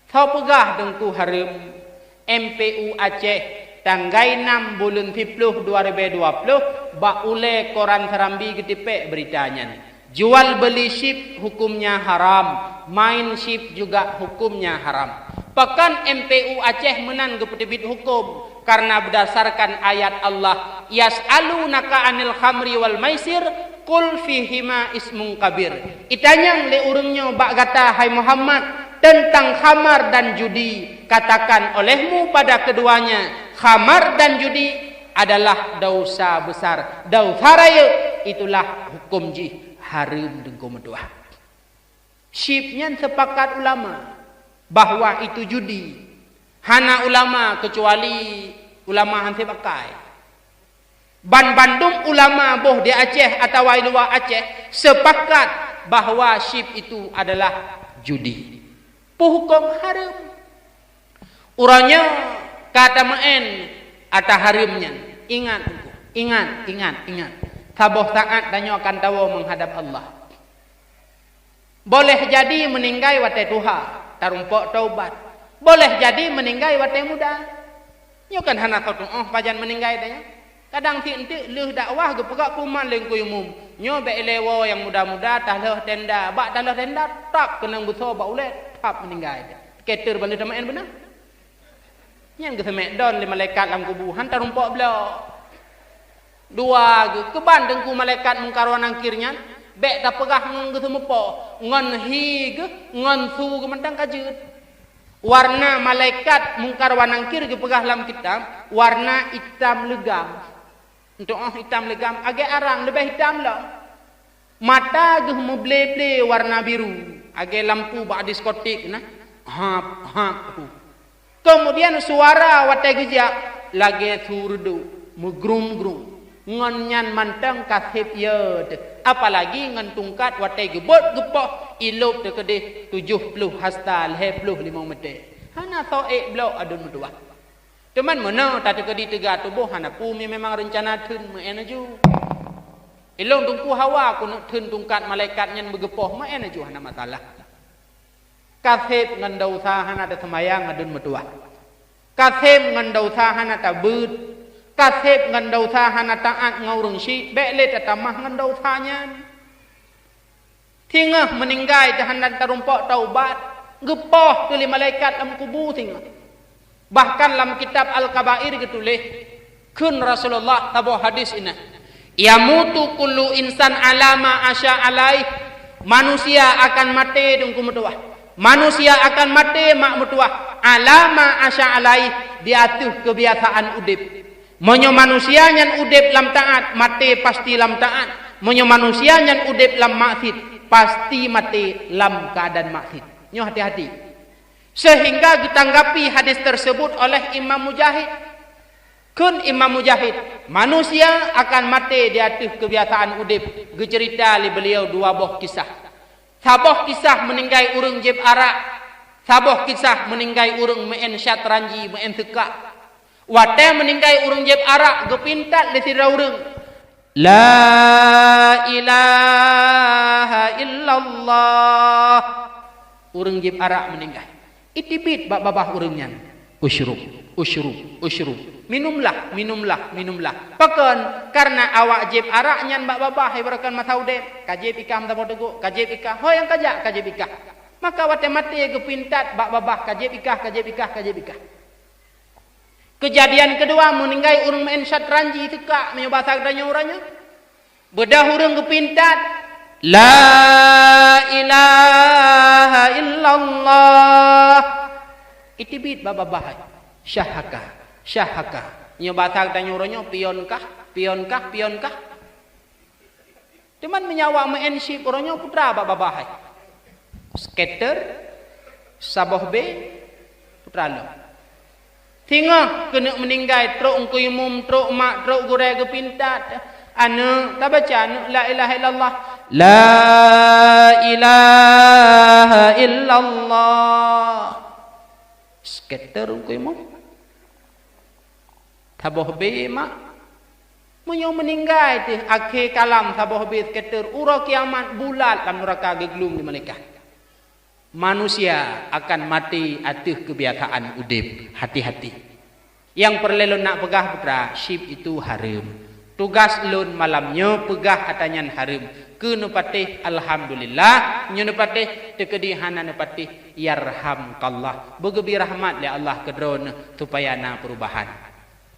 Thau pegah dengku haram. MPU Aceh tanggai 6 bulan 10 2020 ba ule koran Serambi ketipek beritanya. Jual beli ship hukumnya haram, main ship juga hukumnya haram. Bahkan MPU Aceh menan kepetibit hukum karena berdasarkan ayat Allah, yas'alunaka 'anil khamri wal maisir qul fihima ismun kabir. Itanyang le urangnya bak kata hai Muhammad tentang khamar dan judi, katakan olehmu pada keduanya, khamar dan judi adalah dosa besar. Dosa raya itulah hukum ji haram dengko meduah. Syipnya sepakat ulama bahwa itu judi. Hana ulama kecuali ulama hanti pakai. Ban Bandung ulama boh di Aceh atau luar Aceh sepakat bahwa syip itu adalah judi. Hukum haram. Urangnya kata main atau haramnya. Ingat. Saboh taat dan akan tahu menghadap Allah. Boleh jadi meninggai watai Tuhan, tarumpok taubat. Boleh jadi meninggai watai muda. Nyo kan hana tahu pajan meninggai dah. Kadang ti leuh dakwah ge pegak kuman lengku umum. Nyo be lewo yang muda-muda tah leuh tenda, bak tah leuh tenda tak kenang buso bak ulet tap meninggai dah. Keter balik damaen benar. Yang ge semek don li malaikat dalam kubur hantar rumpok bela. Dua ge keban dengku malaikat mungkar wanangkirnya. Bek tak pegah ngon ge semepo, ngon hi ge, ngon su ge mentang kajut. Warna malaikat mungkar wanangkir ge pegah dalam kitab, warna hitam legam. Untuk hitam legam, agak arang lebih hitam lah. Mata ge meble-ble warna biru, agak lampu bak diskotik nah. Hap. Kemudian suara watai gejak lagi surdu, megrum-grum. Ngonyan mantang kasih ya. Apalagi ngan tungkat watai gebot gepoh ilop dekedeh 70 hasta 50 meter. Hana tau blok adun medua. Teman mana tak tekedi tiga tubuh hana pumi memang rencana tun menaju. Ilong tungku hawa ku tun tungkat malaikat nyan begepoh menaju hana masalah. Kasih ngan dosa hana ada semayang adun medua. Kasih ngan dosa hana tabut. Kasih ngan dosa hana taat ngaurung si bekle tatamah ngan dosanya. Tingah meninggai tahanan tarumpok taubat gepoh tuli malaikat dalam kubur tingah. Bahkan dalam kitab Al-Kabair ditulis kun Rasulullah tabuh hadis ini. Yamutu kullu insan alama asya alaih. Manusia akan mati dengku metuah. Manusia akan mati mak metuah. Alama asya alaih diatuh kebiasaan udip. Monyo manusia yang udip lam taat mati pasti lam taat. Monyo manusia yang udip lam maksiat pasti mati lam keadaan maksiat. Nyo hati-hati. Sehingga ditanggapi hadis tersebut oleh Imam Mujahid. Kun Imam Mujahid, manusia akan mati di atas kebiasaan udip. Gecerita li beliau dua boh kisah. Saboh kisah meninggai urang jeb arak. Saboh kisah meninggai urang main syatranji, main teka. Wate meninggai urang jeb arak gepintat di sira urang. La ilaha illallah. Urang jeb arak meninggai. Itibit bak babah urangnya. Usyurub. Minumlah. Pakan karena awak jeb araknya bak babah ibarakan mataudet. Kajib ikam tabo teguk, kajib ikah. Ho yang kajib ikah. Maka wate mati gepintat bak babah kajib ikah. Kejadian kedua meninggai urang main syatranji teka menyoba sagdanya urangnya. Bedah urang gepintat la ilaha illallah. Itibit baba bahai. Syahaka. Nyoba sagdanya urangnya pionkah. Teman menyawa main syip urangnya putra baba bahai. skater sabah be putralo tinggal kena meninggal truk ungkui mum truk mak truk gurai ke pintat anu tak baca anu la ilaha illallah la ilaha illallah skater ungkui mum sabah be mak munyo meninggal tu akhir kalam sabah be skater ura kiamat bulat lam neraka geglung di malaikat. Manusia akan mati atuh kebiasaan udip. Hati-hati. Yang perlu nak pegah putra, syib itu haram. Tugas lun malamnya pegah atanyan haram. Ke nepatih alhamdulillah, nyo nepatih tekedihan nepatih yarhamkallah. Begebi rahmat ya Allah kedrona supaya na perubahan.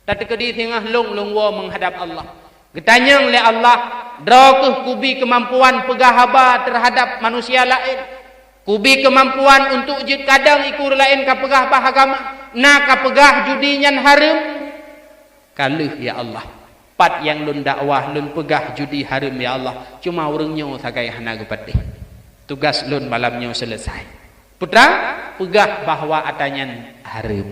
Tak tekedi tengah long wo menghadap Allah. Getanyang le Allah, draw kubi kemampuan pegah haba terhadap manusia lain. Kubi kemampuan untuk jid kadang ikur lain kapegah bahagama na kapegah judinyan haram kaluh ya Allah pat yang lun dakwah lun pegah judi haram ya Allah cuma urangnya sagai hana gepatih tugas lun malamnya selesai putra pegah bahwa atanyan haram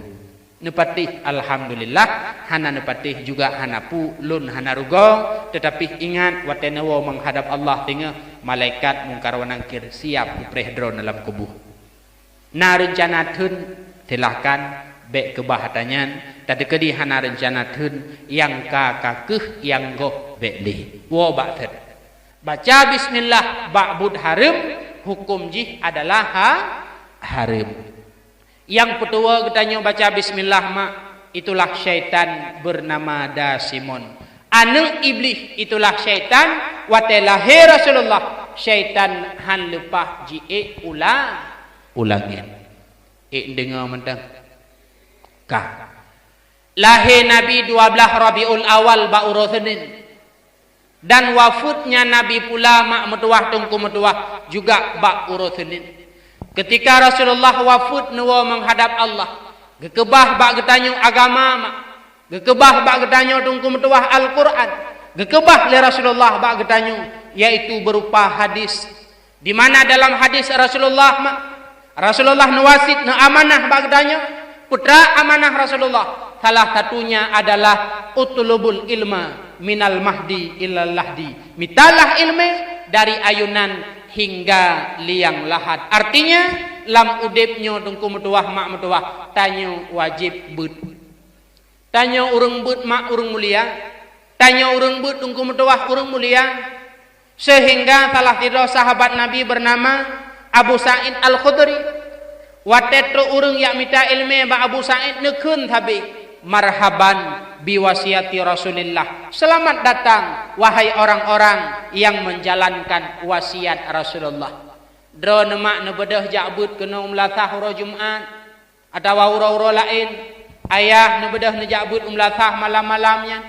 nepatih alhamdulillah hana nepatih juga hana pu lun hana rugo tetapi ingat watenawo menghadap Allah tengah malaikat mungkar wanangkir siap diprehdron dalam kubuh na rencana thun silahkan bek kebahatanyan tadi kedi hana rencana thun yang kakakeh yang goh bek li wo ba'tad baca bismillah ba'bud haram hukum jih adalah haram. Yang kedua katanya baca bismillah mak itulah syaitan bernama Dasimon. Anu iblis itulah syaitan watelahi Rasulullah syaitan han lepah ji ulangin. Dengar mentang. Ka. Lahir Nabi 12 Rabiul Awal ba'uro Senin. Dan wafudnya Nabi pula mak metuah tungku metuah juga ba'uro Senin. Ketika Rasulullah wafud nuwa menghadap Allah, gekebah bak getanyung agama mak, gekebah bak getanyung tungku metuah Al-Quran, gekebah le Rasulullah bak getanyung yaitu berupa hadis. Di mana dalam hadis Rasulullah mak, Rasulullah nuwasit na amanah bak getanyung, putra amanah Rasulullah. Salah satunya adalah utlubul ilma minal mahdi ilal lahdi. Mitalah ilmu dari ayunan hingga liang lahat. Artinya lam udipnya tungku metuah mak metuah tanya wajib but. Tanya urang but mak urang mulia. Tanya urang but tungku metuah urang mulia. Sehingga salah tidak sahabat Nabi bernama Abu Sa'id Al-Khudri. Watetro urang yak minta ilmu ba Abu Sa'id nekeun tabi. Marhaban biwasiati Rasulillah. Selamat datang wahai orang-orang yang menjalankan wasiat Rasulullah. Dro nemak nebedah jabut kena umlatah ura Jumat atau ura-ura lain. Ayah nebedah nejabut umlatah malam-malamnya.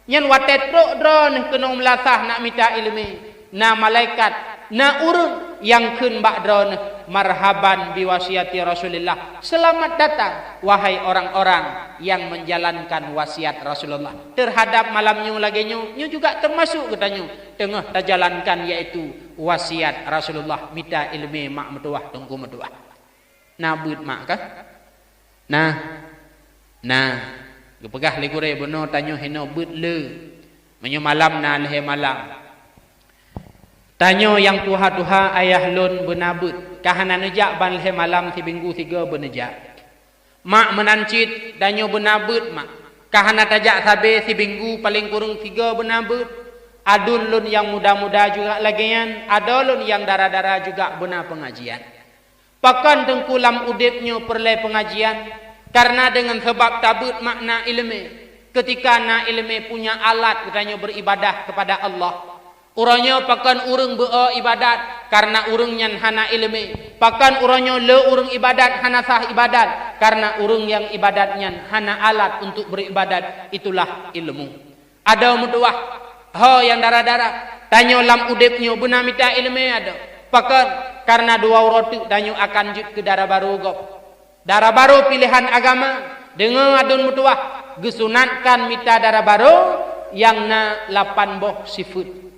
Nyen watet dro kena umlatah nak minta ilmu. Na malaikat na urang yang keun bak dro marhaban biwasiati Rasulillah. Selamat datang wahai orang-orang yang menjalankan wasiat Rasulullah. Terhadap malamnya lagi nyu juga termasuk katanya tengah terjalankan yaitu wasiat Rasulullah minta ilmu mak metuah tunggu metuah. Nah but mak kan? Nah gepegah ligure beno tanyo heno but le. Menyo malam na lehe malam. Tanyo yang tuha-tuha ayah lun benabut. Kahana nejak ban lehe malam si minggu 3 benejak. Mak menancit danyo benabut mak. Kahana tajak sabe si minggu paling kurang 3 benabut. Adun lun yang muda-muda juga lagian. Ada lun yang dara-dara juga benar pengajian. Pakan tengkulam udipnya perle pengajian. Karena dengan sebab tabut makna ilmu. Ketika na ilmu punya alat katanya beribadah kepada Allah. Urangnya pakan urang beo ibadat karena urangnya hana ilmu. Pakan urangnya le urang ibadat hana sah ibadat karena urang yang ibadatnya hana alat untuk beribadat itulah ilmu. Ada mutuah ho yang darah-darah tanyo lam udipnya beuna minta ilmu ada. Pakan karena dua roti tanyo akan jut ke darah baru gop. Darah baru pilihan agama dengan adun mutuah gesunatkan minta darah baru yang na 8 boh sifut.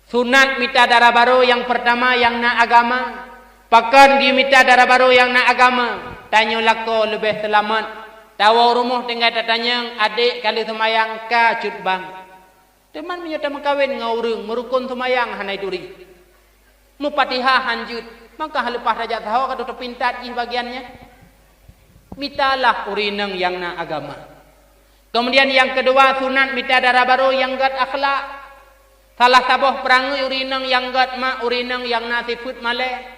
Sunat minta darah baru yang pertama yang na agama. Pakan di mita darah baru yang nak agama. Tanya lako lebih selamat. Tawa rumah tinggal tanya adik kali semayang ka cut bang. Teman menyata mengkawin ngaurung merukun semayang hanai duri. Mupatiha hanjut. Maka lepas raja tahu kata terpintat di bagiannya. Mitalah urinang yang nak agama. Kemudian yang kedua sunat mita darah baru yang gat akhlak. Salah sabuh perangai urinang yang gat mak urinang yang nak sifut malai.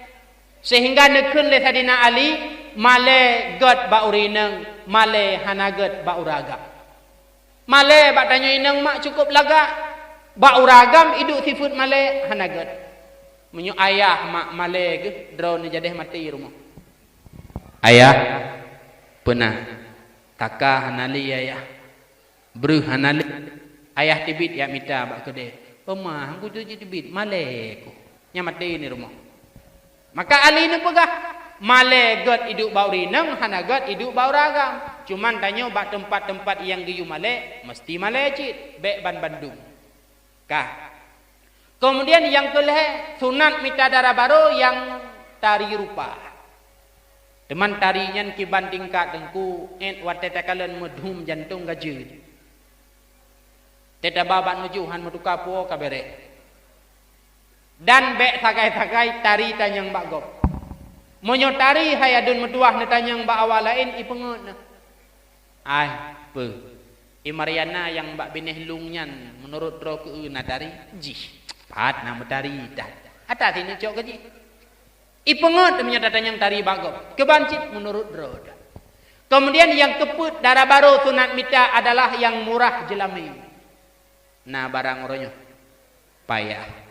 Sehingga nekun le Saidina Ali male gat ba urinang male hanagat ba uraga. Male ba tanya inang mak cukup laga ba uragam iduk sifut male hanagat. Menyu ayah mak male ke drone jadi mati rumah. Ayah pernah taka hanali ayah. Bru hanali ayah tibit ya mita ba kede. Pemah aku tu tibit male ku. Nya mati ni rumah. Maka Ali ni pegah male gat iduk baurinang hanagat iduk bauragam. Cuman tanya bak tempat-tempat yang giyu male mesti male cit bek ban Bandung. Kah. Kemudian yang kelih sunat mita darah baru yang tari rupa. Teman tarinya kiban tingkat dengku wate takalan medhum jantung gajud. Teta babat nujuhan meduka po kabere. Dan bek sakai-sakai tari tanyang bak gop. Monyo tari hayadun meduah ne tanyang bak awal lain ipengut. Ai pe. Mariana yang bak bineh lungnyan menurut ro ke na tari jih. Pat nama tari dah. Atas ini cok gaji. Ipengut menyata tanyang tari bak gop. Kebancit menurut ro. Kemudian yang keput darah baru sunat mita adalah yang murah jelami. Nah barang oronyo payah.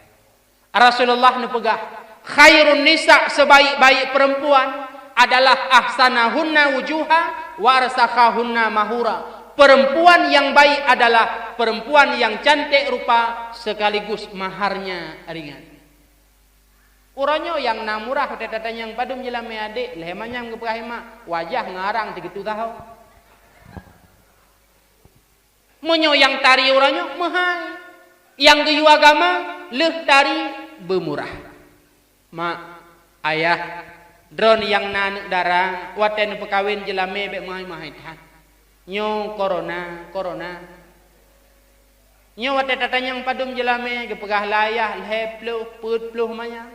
Rasulullah nepegah khairun nisa sebaik-baik perempuan adalah ahsanahunna wujuha wa arsakhahunna mahura. Perempuan yang baik adalah perempuan yang cantik rupa sekaligus maharnya ringan. Uranyo yang namurah tetatan yang padum jelame adik lehemanya ngepahima wajah ngarang begitu tahu. Monyo yang tari uranyo mahal. Yang geyu agama leh tari bermurah. Mak ayah drone yang nanek darah waten pekawin jelame bek mahai-mahai tan. Nyo corona. Nyo waten tatan yang padum jelame ge pegah layah lepluh put-pluh manya.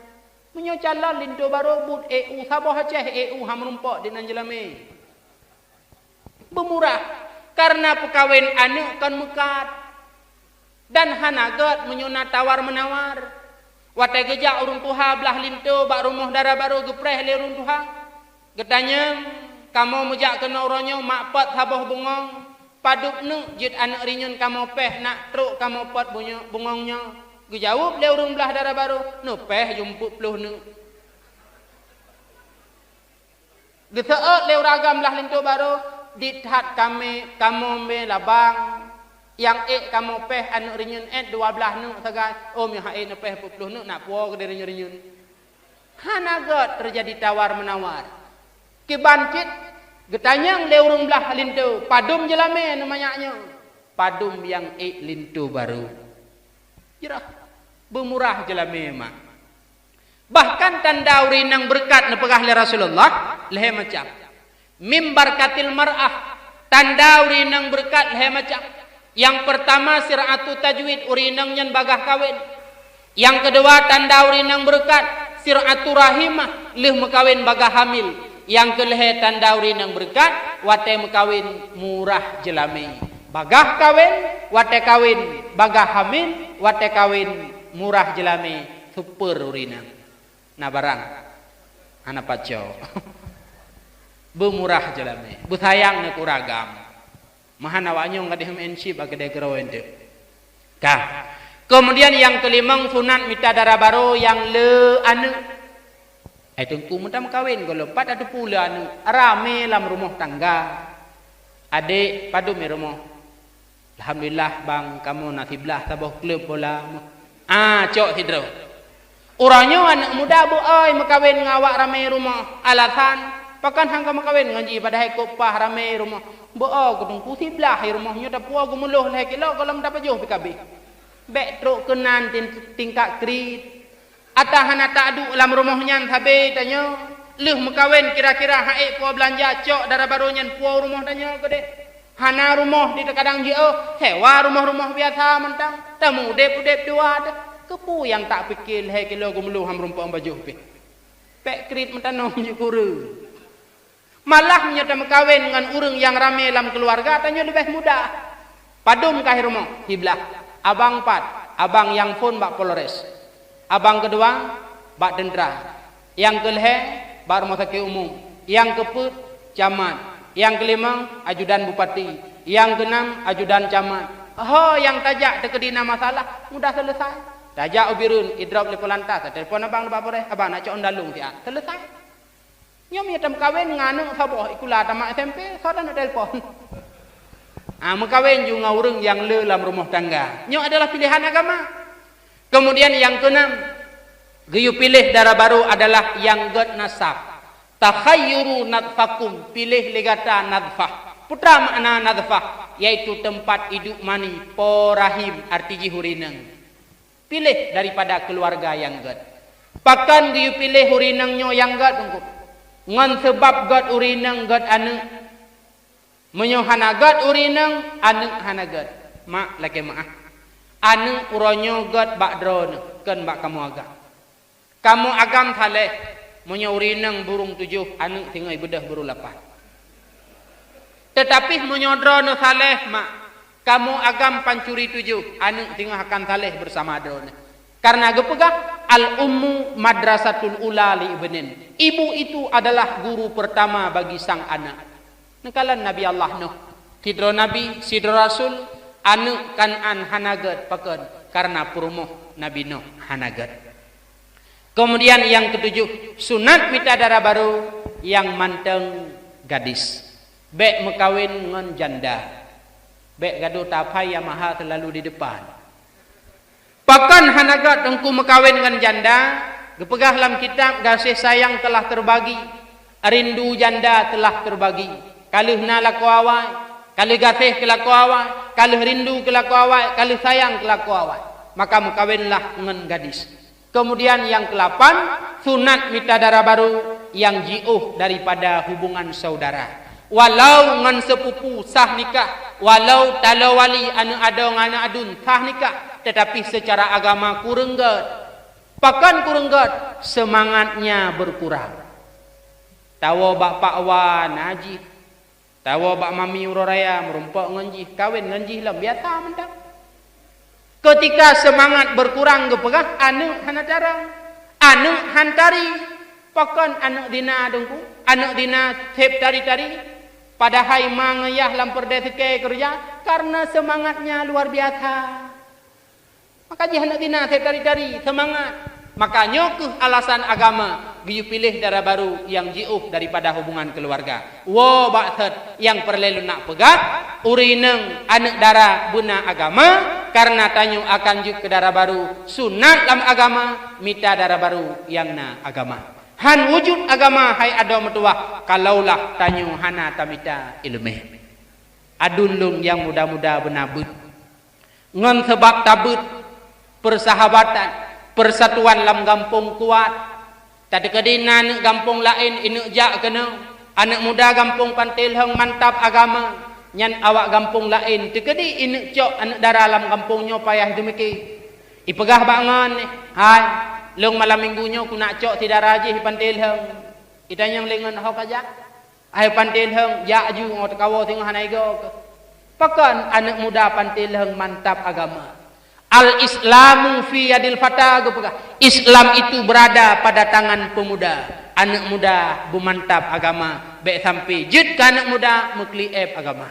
Menyo calon lintu baru but EU Sabah Aceh EU hamrumpok dinan jelame. Bermurah karena pekawin anak kan mekat. Dan hanagat menyunat tawar menawar. Watai gejak urung tuha belah lintu bak rumah darah baru gepreh le urung tuha. Getanya kamu mejak kena uronyo mak pat saboh bungong. Paduk nu jid anak rinyun kamu peh nak truk kamu pat bungongnya. Gejawab le urung belah darah baru. Nu peh jumput peluh nu. Geseot le uragam belah lintu baru. Dithat kami kamu me labang. Yang kamu peh anu rinyun 12 nu sagai om yang hae peh 40 nu nak puo ke rinyun. Hanagot terjadi tawar menawar. Kibancit getanyang leurung belah lintu padum jelame namanya. Padum yang lintu baru. Jirah bermurah jelame mak. Bahkan tanda urinang berkat nepegah le Rasulullah leh macam. Mimbarkatil mar'ah tanda urinang berkat leh macam. Yang pertama siratu tajwid urinang nyan bagah kawin. Yang kedua tanda urinang berkat siratu rahimah lih mekawin bagah hamil. Yang kelih tanda urinang berkat wate mekawin murah jelami. Bagah kawin wate kawin bagah hamil wate kawin murah jelami super urinang. Nah barang anak paco. Bermurah jelami. Busayang ne kuragam. Mahana wanyong kadih menship agade grawente. Kah. Kemudian yang kelima sunat mita darah baru yang le anu. Tengku mutam kawin kalau 4 atau pula anu rame lam rumah tangga. Adik padu me rumah. Alhamdulillah bang kamu nasiblah saboh klub bola. Cok hidro. Uranyo anak muda bu oi makawin ngawak rame rumah alasan pakan hang makawin ngaji pada kopah rame rumah. Boa kudung putih belah rumahnya dah puas gumuluh leh kilo kalau mendapat jauh PKB. Bek truk kenan tingkat krit. Atahana tak adu dalam rumahnya habis tanya. Leh mekawin kira-kira haik puan belanja cok darah barunya puan rumah tanya ke dek. Hana rumah di terkadang dia hewa rumah-rumah biasa mentang. Tamu dep-dep dua ada. Kepu yang tak fikir hai kilo gumelu ham rumpang baju pe. Pek krit mentanong jukuru. Malah menyata mekawin dengan urang yang ramai dalam keluarga tanya lebih mudah. Padum kah rumah hiblah. Abang pat, abang yang pun bak Polres. Abang kedua bak tentera. Yang kelima bak rumah sakit umum. Yang keempat camat. Yang kelima ajudan bupati. Yang keenam ajudan camat. Oh, yang tajak terkedina masalah mudah selesai. Tajak ubirun idrop lepo lantas. Telepon abang lepas Polres. Abang nak cok ondalung siap. Selesai. Nyom ya tam kawin nganu saboh ikulah tamat SMP. Saudara nak telepon. Mekawin juga orang yang le dalam rumah tangga. Nyok adalah pilihan agama. Kemudian yang keenam, gayu pilih darah baru adalah yang gad nasab. Takhayyuru nadfakum, pilih legata nadfah. Putra makna nadfah, yaitu tempat hidup mani, porahim, arti jihurineng. Pilih daripada keluarga yang gad. Pakan gayu pilih hurinengnya yang gad. Ngan sebab gad urineng gad anu. Menyohana gad urineng, anu hana gad. Mak lagi maaf. Anu uronyo gad bak drone kan bak kamu agam. Kamu agam thaleh munyo urineng burung 7 anu tingai bedah burung 8. Tetapi munyo drone thaleh mak kamu agam pancuri 7 anu tingah akan thaleh bersama drone. Karena gepegah al ummu madrasatul ula li ibnin. Ibu itu adalah guru pertama bagi sang anak. Nekalan Nabi Allah Nuh, sidro Nabi, sidro Rasul anu Kan'an hanagat pakan karena perumuh Nabi Nuh hanagat. Kemudian yang ketujuh, sunat mitadara baru yang manteng gadis. Bek mekawin dengan janda. Bek gaduh tapai yang maha terlalu di depan. Pakan hanagat engku mekawin dengan janda. Gepegah dalam kitab kasih sayang telah terbagi. Rindu janda telah terbagi. Kalih nalaku awai. Kalih gasih kelaku awak, kalih rindu kelaku awak, kalih sayang kelaku awak. Maka mekawinlah dengan gadis. Kemudian yang ke-8, sunat mitadara baru yang jiuh daripada hubungan saudara. Walau ngan sepupu sah nikah, walau tala wali anu ada ngana adun sah nikah, tetapi secara agama kurang gad. Pakan kurang gad, semangatnya berkurang. Tawa bapak wan haji. Tawa bak mami uroraya merumpak nganjih, kawin nganjih lah biasa mentang. Ketika semangat berkurang gepegah anu hana darang, anu hantari, pakan anu dina dengku, anu dina tep tari-tari, padahal mangayah lampur desike kerja karena semangatnya luar biasa. Maka dia anak dina tep tari-tari semangat. Makanya ke alasan agama biu pilih darah baru yang jiuh daripada hubungan keluarga. Wo baksat yang perlu nak pegat urineng anak darah buna agama karena tanyu akan juk ke darah baru sunat dalam agama mita darah baru yang na agama. Han wujud agama hai ada metuah kalaulah tanyu hana tamita ilmu. Adun lung yang muda-muda benabut. Ngan sebab tabut persahabatan persatuan dalam kampung kuat. Tadi kedina anak kampung lain inuk jak kena. Anak muda kampung Pantil hang mantap agama. Nyan awak kampung lain tekedi inuk cok anak darah dalam kampungnya payah demiki. Ipegah bangan ni. Hai, long malam minggunya ku nak cok tidak rajih Pantil hang. Itanya yang lengan hok aja. Ai Pantil hang jak ju ngot kawo tengah naigo. Pakan anak muda Pantil hang mantap agama. Al-Islamu fi yadil fata. Islam itu berada pada tangan pemuda. Anak muda bermantap agama. Baik sampai jid ke anak muda mekliep agama.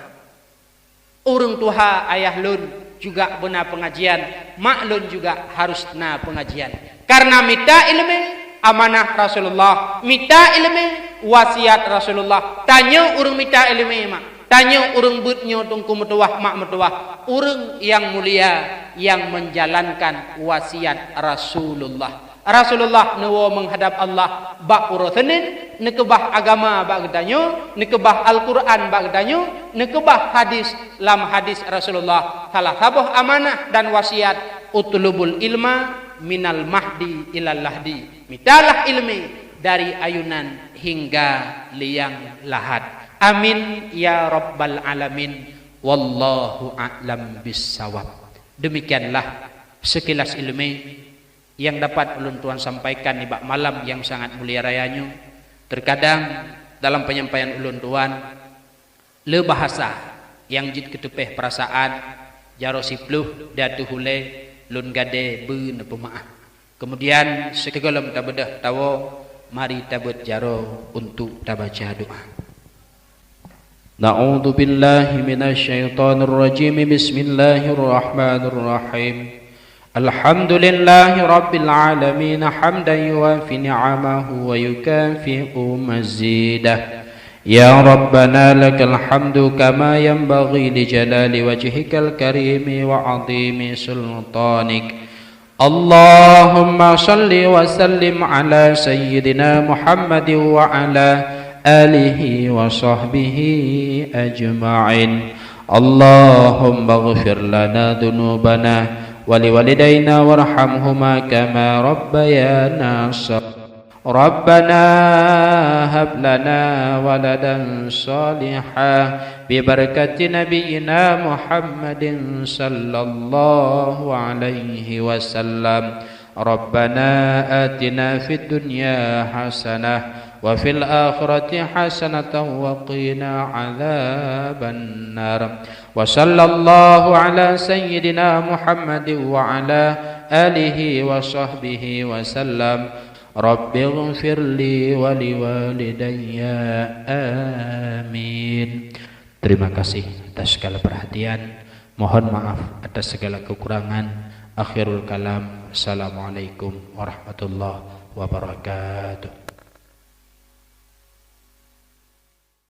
Urang tuha ayah lun juga benar pengajian. Mak lun juga harus na pengajian. Karena minta ilmu amanah Rasulullah. Minta ilmu wasiat Rasulullah. Tanya urang minta ilmu mak. Tanya urang butnya tungku metuah mak metuah. Urang yang mulia yang menjalankan wasiat Rasulullah. Rasulullah nuwo menghadap Allah bak urusanin, nekebah agama bak gedanyo, nekebah Al-Quran bak gedanyo, nekebah hadis lam hadis Rasulullah. Salah sabuh amanah dan wasiat utlubul ilma minal mahdi ilal lahdi. Mintalah ilmu dari ayunan hingga liang lahat. Amin ya rabbal alamin. Wallahu a'lam bissawab. Demikianlah sekilas ilmu yang dapat ulun tuan sampaikan di bak malam yang sangat mulia rayanya. Terkadang dalam penyampaian ulun tuan le bahasa yang jid ketepeh perasaan jaro sipluh datu hule lun gade beun pemaaf. Kemudian sekegelam tabedah tawo mari tabut jaro untuk tabaca doa. Na'udzu billahi minasyaitonir rajim. Bismillahirrahmanirrahim. Alhamdulillahi rabbil alamin hamdan yuwafi ni'amahu wa yukafi'u mazidah. Ya Rabbana lakal hamdu kama yanbaghi li jalali wajhikal karimi wa 'azimi sultanik. Allahumma salli wa sallim ala sayyidina Muhammadin wa ala alihi wa sahbihi ajma'in. Allahumma ighfir lana dhunubana wa liwalidayna warhamhuma kama rabbayana shaghira. Rabbana hab lana waladan salihan bi barakati nabiyyina Muhammadin sallallahu alaihi wasallam. Rabbana atina fid dunya hasanah wa fil akhirati hasanatan wa qina adzaban nar. Wa sallallahu ala sayyidina Muhammadin wa ala alihi wa sahbihi wa sallam. Rabbi ighfirli wa liwalidayya amin. Terima kasih atas segala perhatian. Mohon maaf atas segala kekurangan. Akhirul kalam. Assalamualaikum warahmatullahi wabarakatuh.